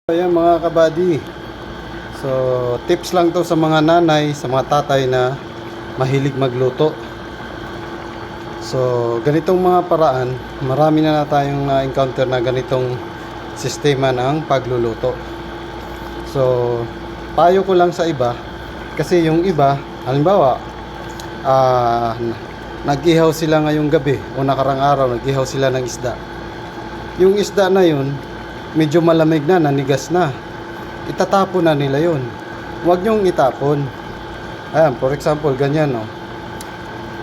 Ayan mga kabady. So tips lang to sa mga nanay, sa mga tatay na mahilig magluto. So ganitong mga paraan, marami na tayong na-encounter na ganitong sistema ng pagluluto. So payo ko lang sa iba, kasi yung iba, halimbawa nag-ihaw sila ngayong gabi o nakarang araw, nag-ihaw sila ng isda. Yung isda na yun medyo malamig na, nanigas na, itatapon na nila yun. Huwag nyong itapon. Ayan, for example, ganyan,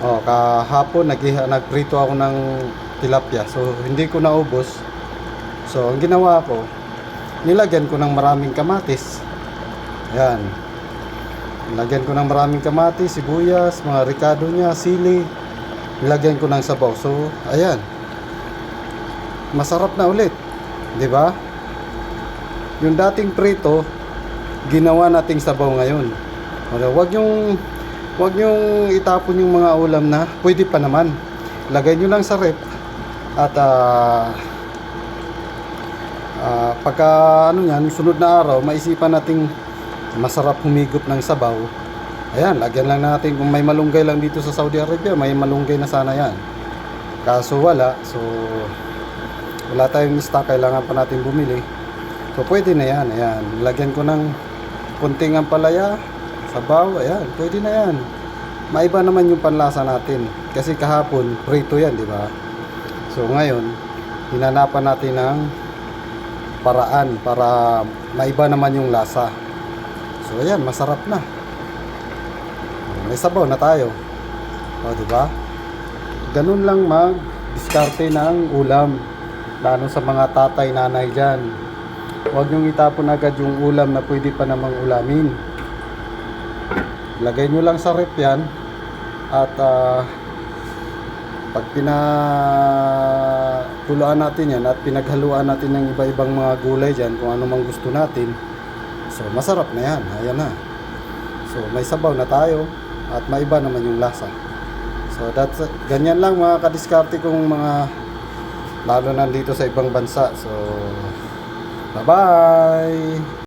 kahapon nagprito ako ng tilapia, so hindi ko naubos. So ang ginawa ko, nilagyan ko ng maraming kamatis. Ayan, nilagyan ko ng maraming kamatis, sibuyas, mga ricado nya, sili, nilagyan ko ng sabaw. So ayan, masarap na ulit, di ba? Yung dating prito, ginawa nating sabaw ngayon. Huwag nyong itapon yung mga ulam na pwede pa naman. Lagay nyo lang sa rep at pagka sunod na araw, maisipan nating masarap humigop ng sabaw. Ayan, lagyan lang natin. Kung may malunggay lang dito sa Saudi Arabia, may malunggay na sana yan. Kaso wala, so wala tayong stock, kailangan pa natin bumili. So pwede na yan. Ayan, lagyan ko ng kunting ampalaya, sabaw. Ayan, pwede na yan. Maiba naman yung panlasa natin, kasi kahapon prito yan, di ba? So ngayon, hinanapan natin ng paraan para maiba naman yung lasa. So ayan, masarap na. May sabaw na tayo. O, di ba? Ganun lang mag-diskarte ng ulam, lalo sa mga tatay, nanay dyan. Huwag nyong itapon agad yung ulam na pwede pa namang ulamin. Lagay nyo lang sa rep yan. At pag pinakuluan natin yan at pinaghaluan natin ng iba-ibang mga gulay dyan, kung ano mang gusto natin, so masarap na yan. Ayan na. So may sabaw na tayo at maiba naman yung lasa. So ganyan lang mga kadiskarte kong mga, lalo na dito sa ibang bansa. So bye-bye!